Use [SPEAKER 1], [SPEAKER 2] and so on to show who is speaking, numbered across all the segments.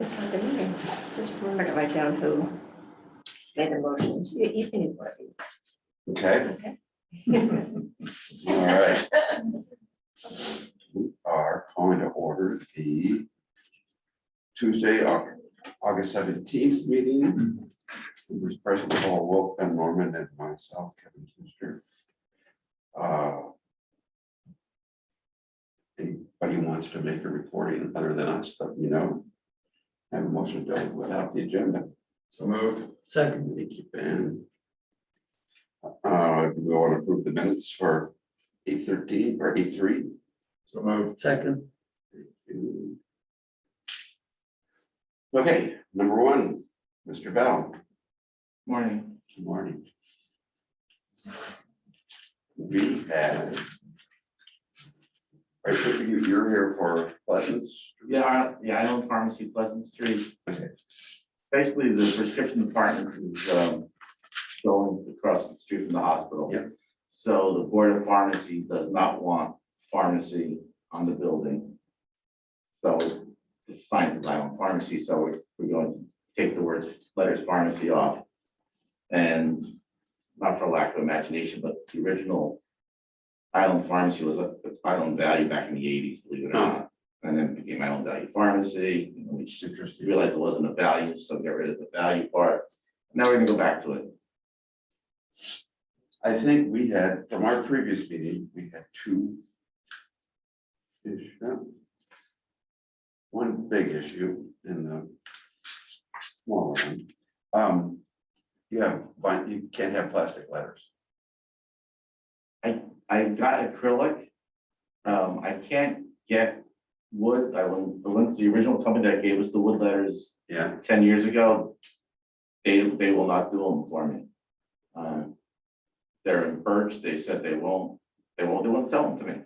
[SPEAKER 1] It's hard to meeting. Just remember to write down who made the motions. You can work.
[SPEAKER 2] Okay,
[SPEAKER 1] Okay.
[SPEAKER 2] all right. We are calling to order the Tuesday, August 17th meeting. Who was present, Paul Wolf, Ben Norman, and myself, Kevin Kuster. Anybody wants to make a recording other than us, let me know. Have a motion to without the agenda.
[SPEAKER 3] So moved.
[SPEAKER 2] Second. Thank you, Ben. Do we want to approve the minutes for 8:13 or 8:03?
[SPEAKER 3] So moved.
[SPEAKER 4] Second.
[SPEAKER 2] Okay, number one, Mr. Bell.
[SPEAKER 4] Morning.
[SPEAKER 2] Good morning. We had. I think you're here for Pleasant.
[SPEAKER 4] Yeah, I own Pharmacy Pleasant Street.
[SPEAKER 2] Okay.
[SPEAKER 4] Basically, the prescription department is going across the street from the hospital.
[SPEAKER 2] Yep.
[SPEAKER 4] So the Board of Pharmacy does not want pharmacy on the building. So the sign is I own pharmacy, so we're going to take the letters pharmacy off. And not for lack of imagination, but the original Island Pharmacy was a Island Value back in the 80s, believe it or not. And then it became Island Value Pharmacy, and we just realized it wasn't a value, so get rid of the value part. Now we're gonna go back to it.
[SPEAKER 2] I think we had, from our previous meeting, we had two. One big issue in the small one. You can't have plastic letters.
[SPEAKER 4] I got acrylic. I can't get wood. I went to the original company that gave us the wood letters
[SPEAKER 2] Yeah,
[SPEAKER 4] 10 years ago. They will not do them for me. They're in birch. They said they won't sell them to me.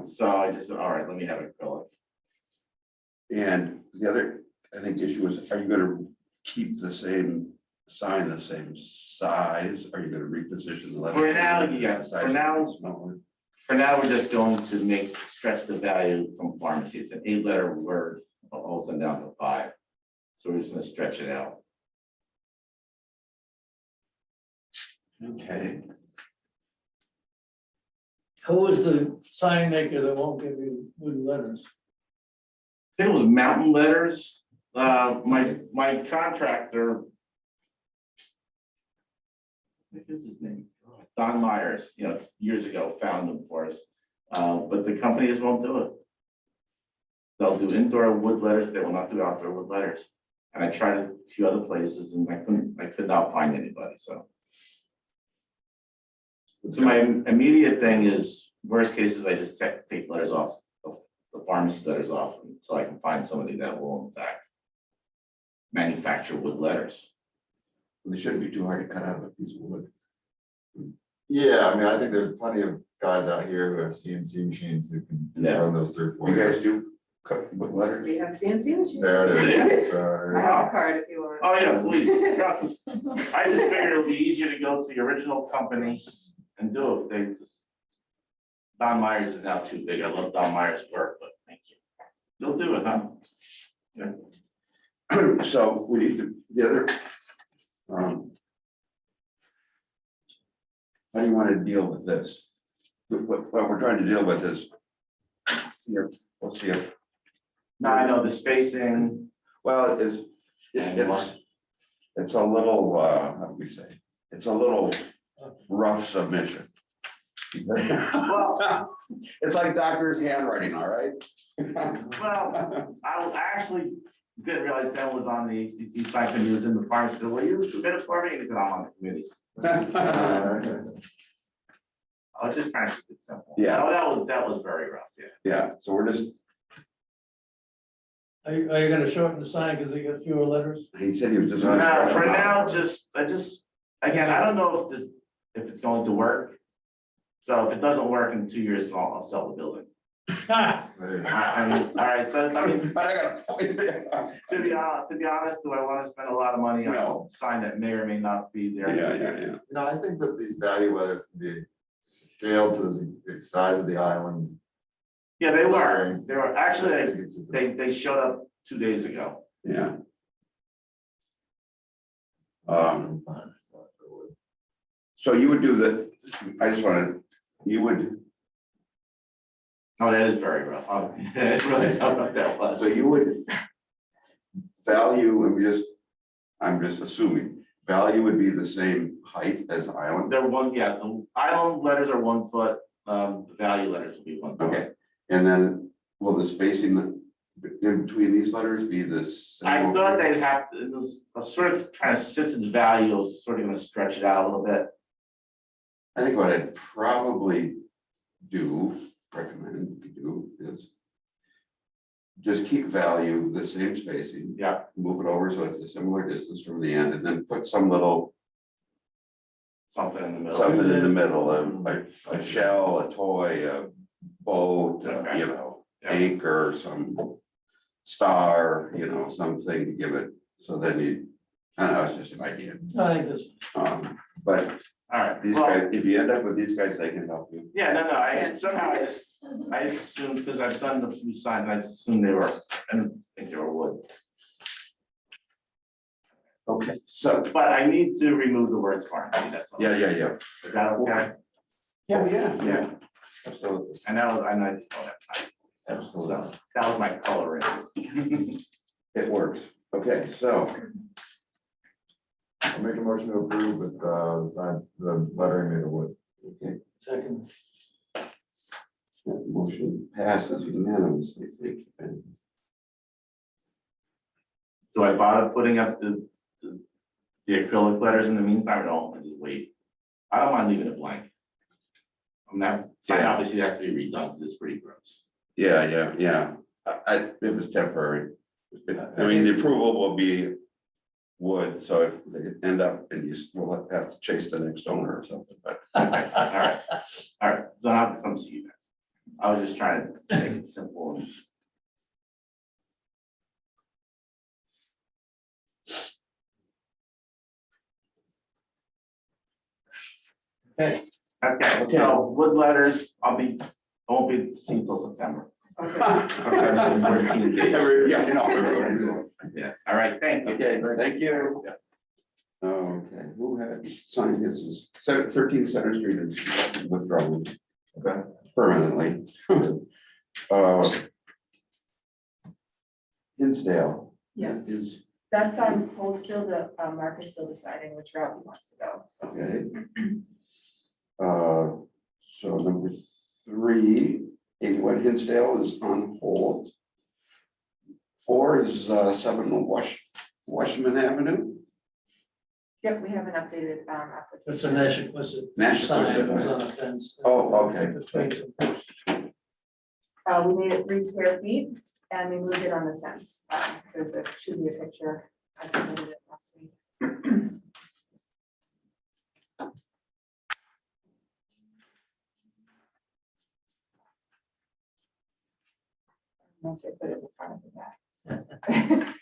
[SPEAKER 4] So I just said, all right, let me have acrylic.
[SPEAKER 2] and the other, I think, issue is, are you gonna keep the same sign, the same size? Are you gonna reposition the letter?
[SPEAKER 4] For now, yeah, for now.
[SPEAKER 2] Smaller?
[SPEAKER 4] For now, we're just going to stretch the value from pharmacy. It's an 8-letter word, all of a sudden down to 5. So we're just gonna stretch it out.
[SPEAKER 2] Okay,
[SPEAKER 5] Who is the sign maker that won't give you wooden letters?
[SPEAKER 4] I think it was Mountain Letters. My contractor. What is his name? Don Myers, years ago found them for us. But the company just won't do it. They'll do indoor wood letters, they will not do outdoor wood letters. And I tried a few other places and I could not find anybody, so. So my immediate thing is, worst cases, I just take letters off, the pharmacy letters off, so I can find somebody that will in fact manufacture wood letters.
[SPEAKER 2] they shouldn't be too hard to cut out of a piece of wood.
[SPEAKER 3] Yeah, I mean, I think there's plenty of guys out here who have CNC machines who can
[SPEAKER 4] Yeah.
[SPEAKER 3] run those through for
[SPEAKER 2] You
[SPEAKER 3] you.
[SPEAKER 2] guys do cut wood letters?
[SPEAKER 1] We have CNC machines.
[SPEAKER 3] There it is.
[SPEAKER 1] I
[SPEAKER 3] So,
[SPEAKER 1] have a card if you want.
[SPEAKER 4] Oh, yeah, please. I just figured it would be easier to go to the original company and do it. They just. Don Myers is now too big. I love Don Myers' work, but thank you. They'll do it, huh? Yeah.
[SPEAKER 2] So we need to, the other. How do you want to deal with this? What we're trying to deal with is. Here, we'll see if,
[SPEAKER 4] Now I know the spacing.
[SPEAKER 2] well, it's a little, how do we say? It's a little rough submission. It's like doctor's handwriting, all right?
[SPEAKER 4] Well, I actually didn't realize Ben was on the HTC site when he was in the pharmacy. So, will you submit it for me? And he said, I'm on the committee. I was just trying to keep it simple.
[SPEAKER 2] Yeah.
[SPEAKER 4] Oh, that was very rough, yeah.
[SPEAKER 2] Yeah, so we're just,
[SPEAKER 5] Are you gonna shorten the sign because they got fewer letters?
[SPEAKER 2] he said he was just.
[SPEAKER 4] For now, again, I don't know if it's going to work. So if it doesn't work in 2 years, I'll sell the building.
[SPEAKER 5] Ha!
[SPEAKER 3] there you go.
[SPEAKER 4] All right, so I mean,
[SPEAKER 2] But I got a point there.
[SPEAKER 4] to be honest, do I want to spend a lot of money on
[SPEAKER 2] No.
[SPEAKER 4] a sign that may or may not be there?
[SPEAKER 2] Yeah.
[SPEAKER 3] You know, I think that these value letters can be scaled to the size of the island.
[SPEAKER 4] Yeah, they were,
[SPEAKER 3] I
[SPEAKER 4] actually,
[SPEAKER 3] think it's just a-
[SPEAKER 4] they showed up 2 days ago.
[SPEAKER 2] Yeah. So you would do the, I just wanted, you would,
[SPEAKER 4] Oh, that is very rough. Oh, I didn't realize how rough that was.
[SPEAKER 2] so you would value, I'm just assuming, value would be the same height as island?
[SPEAKER 4] They're one, yeah, the island letters are 1 foot, the value letters will be 1 foot.
[SPEAKER 2] Okay, and then will the spacing in between these letters be the same?
[SPEAKER 4] I thought they'd have to, it was a sort of kind of since its value, was sort of gonna stretch it out a little bit.
[SPEAKER 2] I think what I'd probably recommend you do is just keep value the same spacing.
[SPEAKER 4] Yeah.
[SPEAKER 2] Move it over so it's a similar distance from the end, and then put some little
[SPEAKER 4] Something in the middle.
[SPEAKER 2] something in the middle, a shell, a toy, a boat,
[SPEAKER 4] Okay. Yeah.
[SPEAKER 2] anchor, some star, something to give it, so then you, I don't know, it's just an idea.
[SPEAKER 5] I think this,
[SPEAKER 2] But
[SPEAKER 4] All right,
[SPEAKER 2] these
[SPEAKER 4] well,
[SPEAKER 2] guys, if you end up with these guys, they can help you.
[SPEAKER 4] yeah, no, somehow I assumed, because I've done a few signs, I just assumed they were, I didn't think they were wood.
[SPEAKER 2] Okay, so,
[SPEAKER 4] But I need to remove the words pharmacy, that's all.
[SPEAKER 2] yeah.
[SPEAKER 4] Is that okay?
[SPEAKER 2] Yeah. Absolutely,
[SPEAKER 4] I know, I know, oh, that,
[SPEAKER 2] absolutely.
[SPEAKER 4] so, that was my coloring.
[SPEAKER 2] It works. Okay, so,
[SPEAKER 3] I'll make a motion to approve with the signs, the lettering made of wood.
[SPEAKER 2] okay,
[SPEAKER 5] second,
[SPEAKER 2] that motion passes unanimously. Thank you, Ben.
[SPEAKER 4] Do I bother putting up the acrylic letters in the meantime, or don't, I just wait? I don't mind leaving it blank. I'm not, sign
[SPEAKER 2] Yeah.
[SPEAKER 4] obviously has to be redone, 'cause it's pretty gross.
[SPEAKER 2] Yeah. It was temporary. I mean, the approval will be wood, so if they end up and we'll have to chase the next owner or something, but.
[SPEAKER 4] All right, then I'll have to come see you guys. I was just trying to make it simple and.
[SPEAKER 5] okay,
[SPEAKER 4] Okay, so wood letters, I won't be seen till September. Okay, 14 days. Yeah, all right, thank you.
[SPEAKER 2] Okay, thank you. Okay, who had signed this is 13 Center Street is withdrawn
[SPEAKER 3] Okay.
[SPEAKER 2] permanently. Hinsdale
[SPEAKER 1] Yes,
[SPEAKER 2] is,
[SPEAKER 1] that's on hold still, Mark is still deciding which route he wants to go, so.
[SPEAKER 2] okay. So number 3, 81 Hinsdale is on hold. 4 is 7 Washington Avenue.
[SPEAKER 1] Yep, we have an updated, application.
[SPEAKER 5] that's a Nashua, was it?
[SPEAKER 2] Nashua,
[SPEAKER 5] Sign, it was on a fence.
[SPEAKER 2] Oh, okay.
[SPEAKER 5] Between some posts.
[SPEAKER 1] We made it 3 square feet and we moved it on the fence, because there should be a picture. I submitted it last week. I don't know if I put it in front of the back.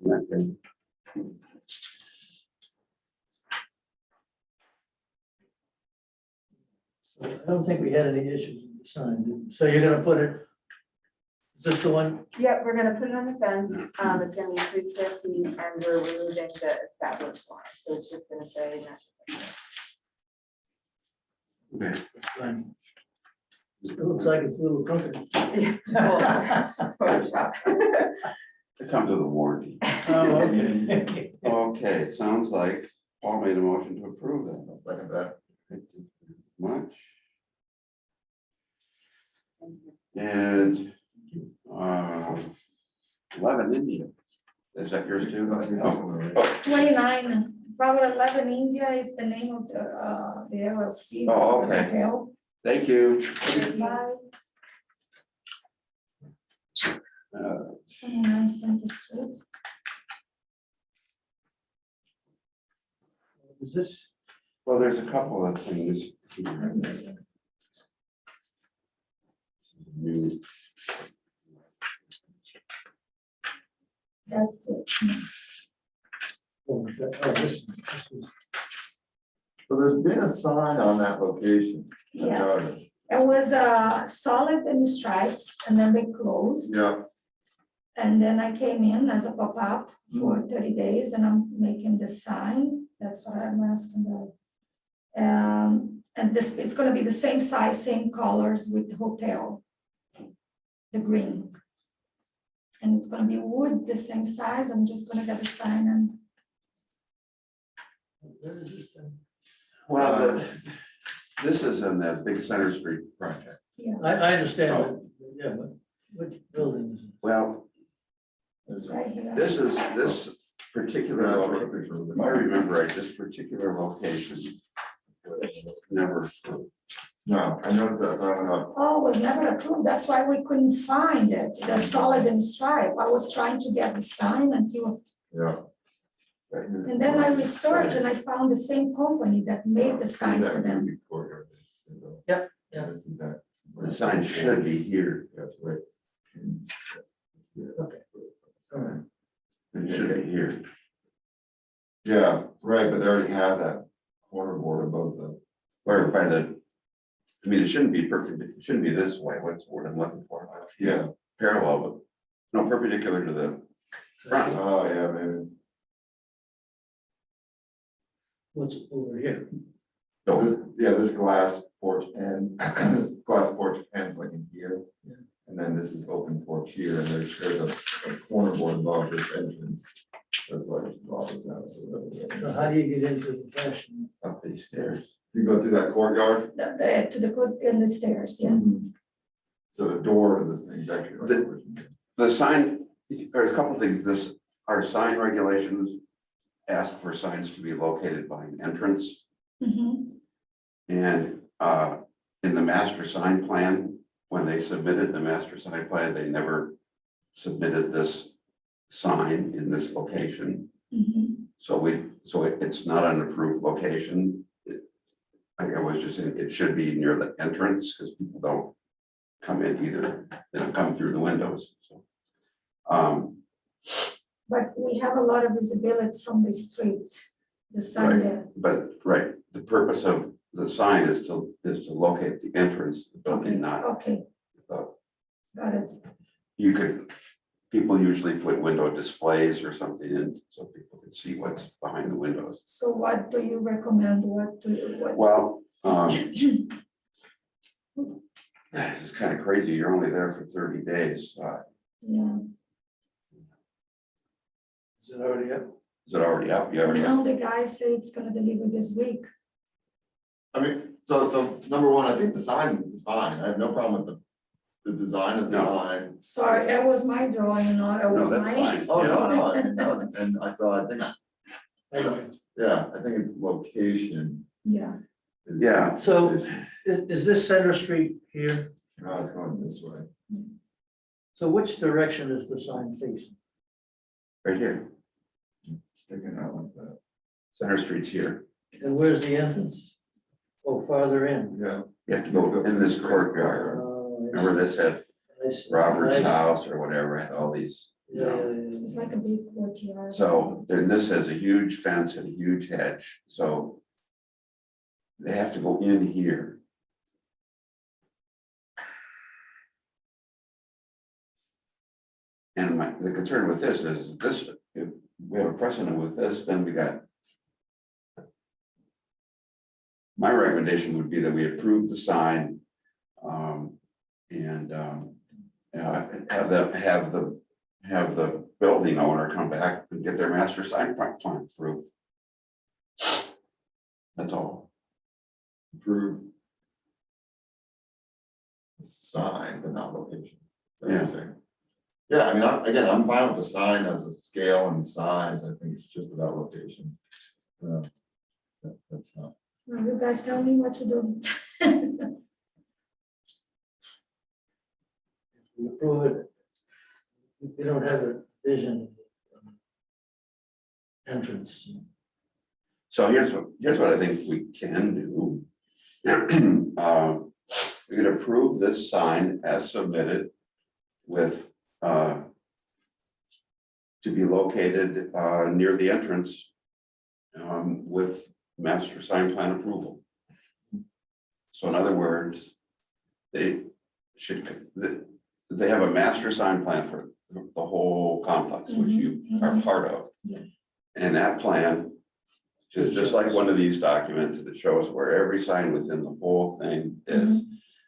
[SPEAKER 2] Okay.
[SPEAKER 5] I don't think we had any issues with the sign, so you're gonna put it, is this the one?
[SPEAKER 1] Yep, we're gonna put it on the fence. It's gonna be 3 square feet and we're removing the established line, so it's just gonna say Nashua.
[SPEAKER 2] Okay.
[SPEAKER 5] Fine. It looks like it's a little crooked.
[SPEAKER 1] Yeah, well, that's Photoshop.
[SPEAKER 2] It comes with a warranty.
[SPEAKER 5] Oh, okay.
[SPEAKER 2] Okay, it sounds like Paul made a motion to approve that.
[SPEAKER 3] I'll second that.
[SPEAKER 2] Thank you very much. And 11 India. Is that yours too? Oh,
[SPEAKER 6] 29, Robert 11 India is the name of the LLC.
[SPEAKER 2] Oh,
[SPEAKER 6] the
[SPEAKER 2] okay.
[SPEAKER 6] hotel.
[SPEAKER 2] thank you.
[SPEAKER 1] Bye.
[SPEAKER 6] 29 Center Street.
[SPEAKER 5] Is this?
[SPEAKER 2] Well, there's a couple of things. you.
[SPEAKER 6] That's it.
[SPEAKER 5] This is-
[SPEAKER 3] So there's been a sign on that location. I
[SPEAKER 6] Yes,
[SPEAKER 3] noticed.
[SPEAKER 6] it was solid and stripes, and then they closed.
[SPEAKER 3] Yeah,
[SPEAKER 6] And then I came in as a pop-up for 30 days, and I'm making the sign. That's what I'm asking about. And this, it's gonna be the same size, same colors with the hotel. The green. And it's gonna be wood, the same size. I'm just gonna get the sign and,
[SPEAKER 5] Where is this thing?
[SPEAKER 2] Well, this is in the big Center Street project.
[SPEAKER 6] yeah,
[SPEAKER 5] I understand, but, yeah, but which building is it?
[SPEAKER 2] Well,
[SPEAKER 6] it's right here.
[SPEAKER 2] this is, this particular,
[SPEAKER 3] I'll take a picture of
[SPEAKER 2] if I remember right, this particular location was never,
[SPEAKER 3] no, I noticed that sign went up.
[SPEAKER 6] Oh, it was never approved. That's why we couldn't find it. The solid and stripe. I was trying to get the sign until,
[SPEAKER 3] Yeah.
[SPEAKER 6] and then I researched and I found the same company that made the sign for them.
[SPEAKER 5] Yep, yeah.
[SPEAKER 3] This is that.
[SPEAKER 2] the sign should be here.
[SPEAKER 3] That's right.
[SPEAKER 5] Okay. All right.
[SPEAKER 2] It should be here.
[SPEAKER 3] Yeah, right, but they already have that corner board above the,
[SPEAKER 2] Or by the, I mean, it shouldn't be perfect, it shouldn't be this way, what's the word I'm looking for?
[SPEAKER 3] yeah,
[SPEAKER 2] Parallel, but no perpendicular to the front.
[SPEAKER 3] oh, yeah, maybe.
[SPEAKER 5] What's over here?
[SPEAKER 2] So,
[SPEAKER 3] This, yeah, this glass porch and, this glass porch ends like in here.
[SPEAKER 5] Yeah.
[SPEAKER 3] And then this is open porch here, and there's a corner board above this entrance. That's like.
[SPEAKER 5] So how do you get into the fashion?
[SPEAKER 2] up these stairs.
[SPEAKER 3] You go through that courtyard.
[SPEAKER 6] To the good in the stairs, yeah.
[SPEAKER 3] So the door to this thing is actually.
[SPEAKER 2] The sign, there's a couple things, this, our sign regulations ask for signs to be located by an entrance.
[SPEAKER 6] Mhm.
[SPEAKER 2] And in the master sign plan, when they submitted the master sign plan, they never submitted this sign in this location.
[SPEAKER 6] Mhm.
[SPEAKER 2] So it's not an approved location. I was just saying, it should be near the entrance, because people don't come in either, they don't come through the windows, so.
[SPEAKER 6] But we have a lot of visibility from the street, the sign
[SPEAKER 2] Right.
[SPEAKER 6] there.
[SPEAKER 2] But, right, the purpose of the sign is to locate the entrance, to the building, not,
[SPEAKER 6] Okay, got it.
[SPEAKER 2] you could, people usually put window displays or something in, so people can see what's behind the windows.
[SPEAKER 6] So what do you recommend? What do you, what?
[SPEAKER 2] Well, it's kind of crazy, you're only there for 30 days,
[SPEAKER 6] Yeah,
[SPEAKER 5] Is it already up?
[SPEAKER 2] is it already up? You already
[SPEAKER 6] now the guy say it's gonna deliver this week.
[SPEAKER 3] I mean, so number one, I think the sign is fine. I have no problem with the design of the
[SPEAKER 2] No.
[SPEAKER 3] sign.
[SPEAKER 6] Sorry, it was my drawing, not it
[SPEAKER 2] No,
[SPEAKER 6] was
[SPEAKER 2] that's
[SPEAKER 6] mine.
[SPEAKER 2] fine.
[SPEAKER 3] Oh,
[SPEAKER 2] Yeah.
[SPEAKER 3] no, I mean, no, and I think,
[SPEAKER 5] Anyway,
[SPEAKER 3] yeah, I think it's location.
[SPEAKER 6] Yeah,
[SPEAKER 2] Yeah.
[SPEAKER 5] So is this Center Street here?
[SPEAKER 3] No, it's going this way.
[SPEAKER 5] So which direction is the sign facing?
[SPEAKER 2] Right here,
[SPEAKER 3] Sticking out like that.
[SPEAKER 2] Center Street's here.
[SPEAKER 5] And where's the entrance? Oh, farther in.
[SPEAKER 3] Yeah.
[SPEAKER 2] You have to go in this courtyard.
[SPEAKER 5] Oh,
[SPEAKER 2] Remember this had
[SPEAKER 5] I see.
[SPEAKER 2] Robert's
[SPEAKER 5] I see.
[SPEAKER 2] house or whatever, had all these, you
[SPEAKER 5] Yeah,
[SPEAKER 2] know.
[SPEAKER 5] yeah,
[SPEAKER 6] it's
[SPEAKER 5] yeah.
[SPEAKER 6] like a big courtyard.
[SPEAKER 2] So then this has a huge fence and a huge hedge, so they have to go in here. And the concern with this is this, if we have a precedent with this, then we got. My recommendation would be that we approve the sign. And have the building owner come back and get their master sign plan through. That's all.
[SPEAKER 3] Approve. Sign, but not location. Is that what you're saying? Yeah, I mean, I'm fine with the sign as a scale and size. I think it's just about location. That's not.
[SPEAKER 6] Well, you guys tell me what to do.
[SPEAKER 5] If we approve it, we don't have a vision of the entrance.
[SPEAKER 2] So here's what I think we can do. We could approve this sign as submitted with, to be located, near the entrance, with master sign plan approval. So in other words, they should, they have a master sign plan for the whole complex, which you are part of.
[SPEAKER 6] Yeah.
[SPEAKER 2] And that plan is just like one of these documents that shows where every sign within the whole thing is.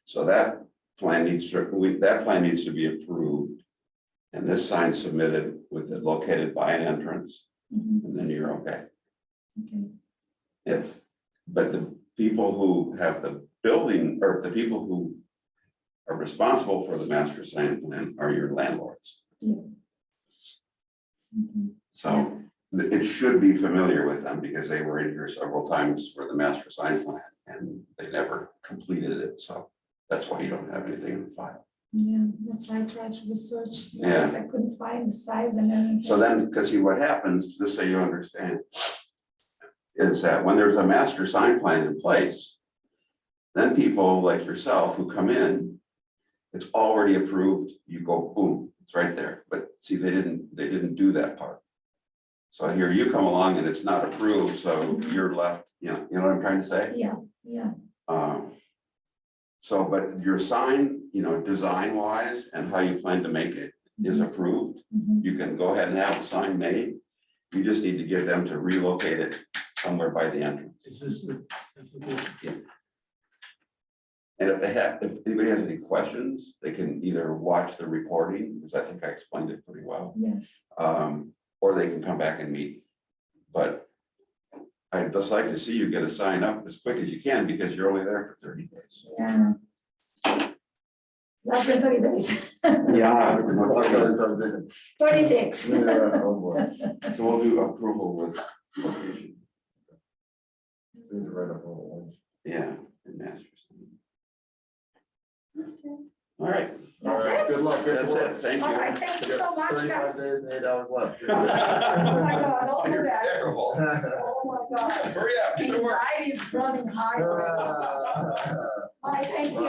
[SPEAKER 2] So that plan needs to, that plan needs to be approved. And this sign submitted with it located by an entrance, and then you're okay.
[SPEAKER 6] Okay.
[SPEAKER 2] But the people who have the building, or the people who are responsible for the master sign plan are your landlords. So it should be familiar with them because they were in here several times for the master sign plan and they never completed it. So that's why you don't have anything in the file.
[SPEAKER 6] Yeah, that's why I tried to research,
[SPEAKER 2] Yeah.
[SPEAKER 6] because I couldn't find the size and everything.
[SPEAKER 2] So then, because see what happens, just so you understand, is that when there's a master sign plan in place, then people like yourself who come in, it's already approved, you go boom, it's right there. But see, they didn't do that part. So here you come along and it's not approved, so you're left, you know what I'm trying to say?
[SPEAKER 6] Yeah, yeah,
[SPEAKER 2] So, but your sign, design wise and how you plan to make it is approved. You can go ahead and have the sign made. You just need to get them to relocate it somewhere by the entrance.
[SPEAKER 5] Is this the?
[SPEAKER 2] And if anybody has any questions, they can either watch the recording, because I think I explained it pretty well.
[SPEAKER 6] yes.
[SPEAKER 2] Or they can come back and meet. But I'd just like to see you get a sign up as quick as you can, because you're only there for 30 days.
[SPEAKER 6] Yeah. Less than 30 days.
[SPEAKER 2] Yeah.
[SPEAKER 6] 26.
[SPEAKER 3] Yeah, oh boy.
[SPEAKER 2] So we'll do approval with location.
[SPEAKER 3] Need to write up all the
[SPEAKER 2] Yeah, and masters. All right,
[SPEAKER 6] That's
[SPEAKER 3] All right,
[SPEAKER 6] it?
[SPEAKER 3] good luck, good
[SPEAKER 2] that's
[SPEAKER 3] work.
[SPEAKER 2] it, thank
[SPEAKER 6] All
[SPEAKER 2] you.
[SPEAKER 6] right, thank you so much,
[SPEAKER 3] 35
[SPEAKER 6] guys.
[SPEAKER 3] days and 8 hours left.
[SPEAKER 6] Oh my God, don't do
[SPEAKER 2] You're
[SPEAKER 6] that.
[SPEAKER 2] terrible.
[SPEAKER 6] Oh my God.
[SPEAKER 2] Hurry up, get to work.
[SPEAKER 6] Anxiety is running high right now. All right, thank you.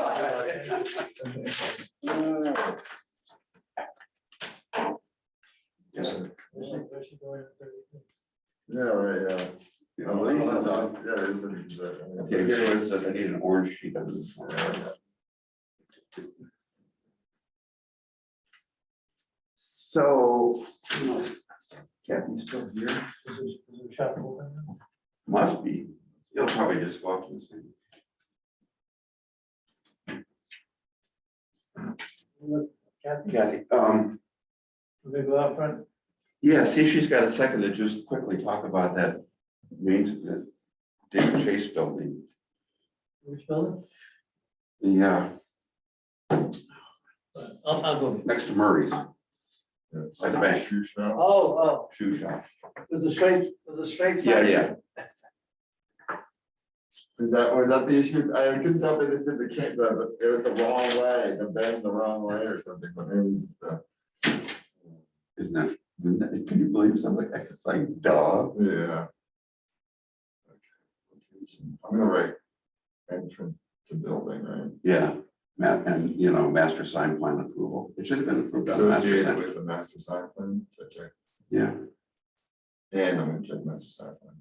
[SPEAKER 2] Yeah.
[SPEAKER 3] Yeah, right, yeah.
[SPEAKER 2] Yeah, well, these is on.
[SPEAKER 3] Yeah, it is a-
[SPEAKER 2] Okay, here it says I need an orange sheet of this one. So, Kathy's still here?
[SPEAKER 5] Is the shop open now?
[SPEAKER 2] Must be. You'll probably just go up to the same.
[SPEAKER 5] Look, Kathy,
[SPEAKER 2] Kathy,
[SPEAKER 5] we go out front.
[SPEAKER 2] yeah, see if she's got a second to just quickly talk about that the David Chase building.
[SPEAKER 5] Which building?
[SPEAKER 2] The,
[SPEAKER 5] I'll go.
[SPEAKER 2] next to Murray's
[SPEAKER 3] Yeah, it's
[SPEAKER 2] At the bank.
[SPEAKER 3] Shoe shop.
[SPEAKER 5] Oh,
[SPEAKER 2] shoe shop.
[SPEAKER 5] with the straight
[SPEAKER 2] Yeah,
[SPEAKER 5] side.
[SPEAKER 2] yeah.
[SPEAKER 3] Was that the issue? I couldn't tell if they just did it was the wrong way, the bend the wrong way or something, but maybe it's just
[SPEAKER 2] Isn't that, can you believe something? It's like, duh.
[SPEAKER 3] yeah. I'm gonna write entrance to building, right?
[SPEAKER 2] Yeah, and master sign plan approval. It should have been approved on master
[SPEAKER 3] Associated
[SPEAKER 2] sign.
[SPEAKER 3] with the master sign plan, check,
[SPEAKER 2] Yeah,
[SPEAKER 3] and I'm gonna check master sign plan.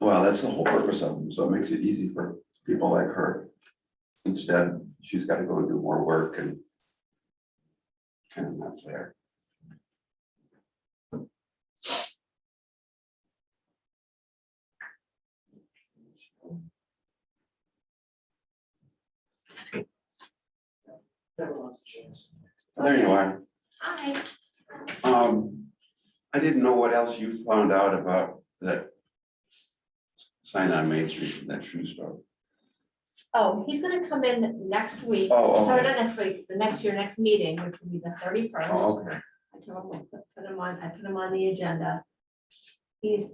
[SPEAKER 2] well, that's the whole purpose of them. So it makes it easy for people like her. Instead, she's got to go and do more work and that's there. There you are.
[SPEAKER 7] Hi.
[SPEAKER 2] I didn't know what else you found out about that sign on Main Street from that shoe store.
[SPEAKER 7] Oh, he's gonna come in next week.
[SPEAKER 2] Oh,
[SPEAKER 7] Sorry,
[SPEAKER 2] okay.
[SPEAKER 7] not next week, the next meeting, which will be the 31st.
[SPEAKER 2] Oh, okay.
[SPEAKER 7] I told him, I put him on the agenda. He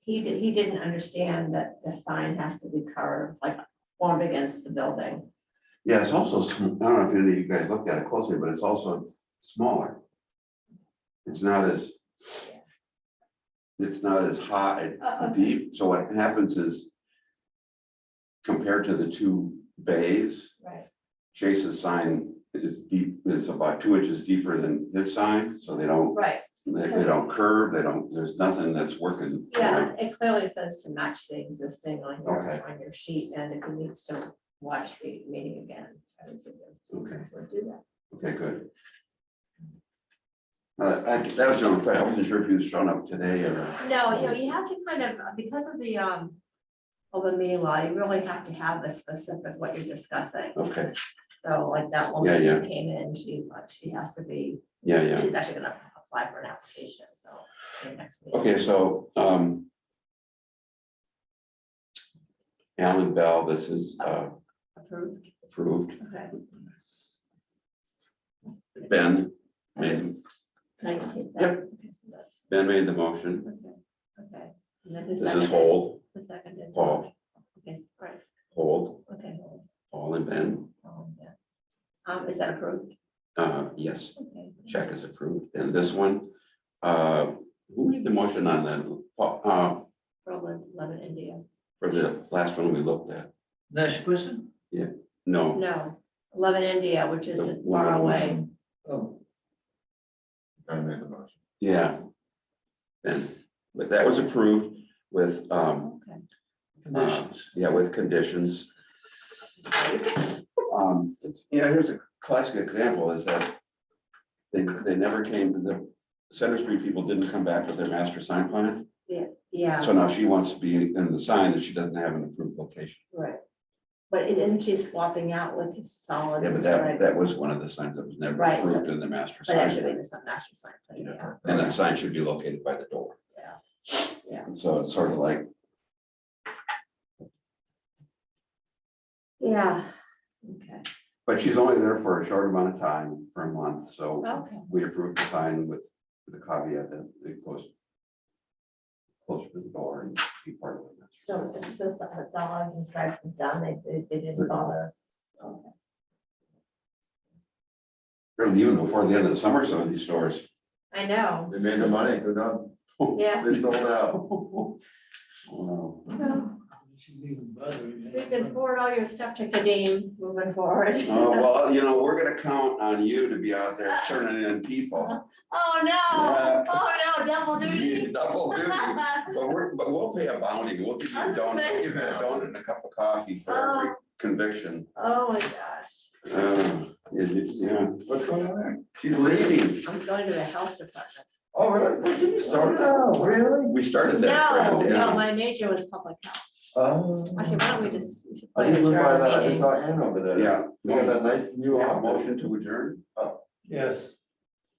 [SPEAKER 7] didn't understand that the sign has to be curved, like formed against the building.
[SPEAKER 2] Yeah, it's also, I don't know if any of you guys looked at it closely, but it's also smaller. It's not as high, deep, so what happens is compared to the two bays,
[SPEAKER 7] Right,
[SPEAKER 2] Chase's sign is deep, is about 2 inches deeper than his sign, so they don't,
[SPEAKER 7] right,
[SPEAKER 2] they don't curve, they don't, there's nothing that's working.
[SPEAKER 7] yeah, it clearly says to match the existing on
[SPEAKER 2] Okay.
[SPEAKER 7] your sheet, and if it needs to watch the meeting again, I would suggest.
[SPEAKER 2] Okay.
[SPEAKER 7] We'll do that.
[SPEAKER 2] Okay, good. That was the only question, I wasn't sure if you was showing up today or.
[SPEAKER 7] No, you have to kind of, because of the, open meeting law, you really have to have a specific what you're discussing.
[SPEAKER 2] Okay,
[SPEAKER 7] So like that
[SPEAKER 2] Yeah,
[SPEAKER 7] woman
[SPEAKER 2] yeah.
[SPEAKER 7] who came in, she has to be,
[SPEAKER 2] yeah.
[SPEAKER 7] she's actually gonna apply for an application, so. the next meeting.
[SPEAKER 2] Okay, so, Alan Bell, this is
[SPEAKER 7] Approved,
[SPEAKER 2] approved.
[SPEAKER 7] okay.
[SPEAKER 2] Ben made,
[SPEAKER 7] Can I just take that?
[SPEAKER 2] Yep.
[SPEAKER 7] Okay, so that's,
[SPEAKER 2] Ben made the motion.
[SPEAKER 7] okay. And then who
[SPEAKER 2] This is
[SPEAKER 7] seconded?
[SPEAKER 2] hold,
[SPEAKER 7] Who seconded?
[SPEAKER 2] Paul.
[SPEAKER 7] Okay, right,
[SPEAKER 2] hold,
[SPEAKER 7] okay.
[SPEAKER 2] Paul and Ben.
[SPEAKER 7] Yeah. Is that approved?
[SPEAKER 2] Yes,
[SPEAKER 7] Okay.
[SPEAKER 2] check is approved. And this one, who made the motion on that?
[SPEAKER 7] For 11 India.
[SPEAKER 2] For the last one we looked at?
[SPEAKER 5] Next question?
[SPEAKER 2] No.
[SPEAKER 7] No, 11 India, which is
[SPEAKER 2] The
[SPEAKER 7] far
[SPEAKER 2] one was-
[SPEAKER 7] away.
[SPEAKER 5] Oh,
[SPEAKER 3] I made the motion.
[SPEAKER 2] Yeah. And, but that was approved with,
[SPEAKER 7] Okay.
[SPEAKER 5] conditions.
[SPEAKER 2] yeah, with conditions. Here's a classic example is that they never came, the Center Street people didn't come back with their master sign plan.
[SPEAKER 7] Yeah,
[SPEAKER 2] So now she wants to be in the sign and she doesn't have an approved location.
[SPEAKER 7] right. But isn't she swapping out with the solids
[SPEAKER 2] Yeah,
[SPEAKER 7] and
[SPEAKER 2] but that
[SPEAKER 7] stripes?
[SPEAKER 2] was one of the signs that was never
[SPEAKER 7] Right, so-
[SPEAKER 2] approved in the master
[SPEAKER 7] But that should
[SPEAKER 2] sign.
[SPEAKER 7] be the master sign plan, yeah.
[SPEAKER 2] And that sign should be located by the door.
[SPEAKER 7] Yeah.
[SPEAKER 2] And so it's sort of like,
[SPEAKER 7] Yeah, okay,
[SPEAKER 2] but she's only there for a short amount of time, for a month, so
[SPEAKER 7] okay,
[SPEAKER 2] we approved the sign with the caveat that it goes closer to the door and be part of it.
[SPEAKER 7] so solids and stripes is done, they didn't bother. Okay.
[SPEAKER 2] They're leaving before the end of the summer, some of these stores.
[SPEAKER 7] I know,
[SPEAKER 3] They made the money, good done.
[SPEAKER 7] yeah.
[SPEAKER 3] They sold out.
[SPEAKER 2] Wow.
[SPEAKER 7] Well,
[SPEAKER 5] She's even bothering me.
[SPEAKER 7] So you can forward all your stuff to Kadeem moving forward.
[SPEAKER 2] Well, we're gonna count on you to be out there turning in people.
[SPEAKER 7] Oh, no,
[SPEAKER 2] Yeah.
[SPEAKER 7] oh, no, double duty.
[SPEAKER 2] Double duty. But we'll pay a bounty. We'll give you a donut, we'll give you a donut and a cup of coffee for every conviction.
[SPEAKER 7] Oh, my gosh,
[SPEAKER 2] Yeah,
[SPEAKER 3] What's going on there?
[SPEAKER 2] she's leaving.
[SPEAKER 7] I'm going to the health department.
[SPEAKER 3] Oh, really? When did you start
[SPEAKER 5] Oh,
[SPEAKER 3] that?
[SPEAKER 5] really?
[SPEAKER 2] We started that
[SPEAKER 7] No,
[SPEAKER 2] trend,
[SPEAKER 7] no,
[SPEAKER 2] yeah.
[SPEAKER 7] my major was public health.
[SPEAKER 3] Oh.
[SPEAKER 7] Actually, why don't we just? We should
[SPEAKER 3] I
[SPEAKER 7] probably
[SPEAKER 3] didn't look by
[SPEAKER 7] adjourn the
[SPEAKER 3] that, I
[SPEAKER 7] meeting.
[SPEAKER 3] saw Ann over there.
[SPEAKER 2] Yeah.
[SPEAKER 3] We got that nice new
[SPEAKER 2] Yeah,
[SPEAKER 3] office.
[SPEAKER 2] motion to adjourn.
[SPEAKER 5] Yes.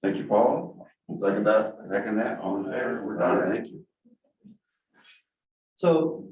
[SPEAKER 3] Thank you, Paul. Second that.
[SPEAKER 2] Second that, all in favor, we're done, thank you.
[SPEAKER 5] So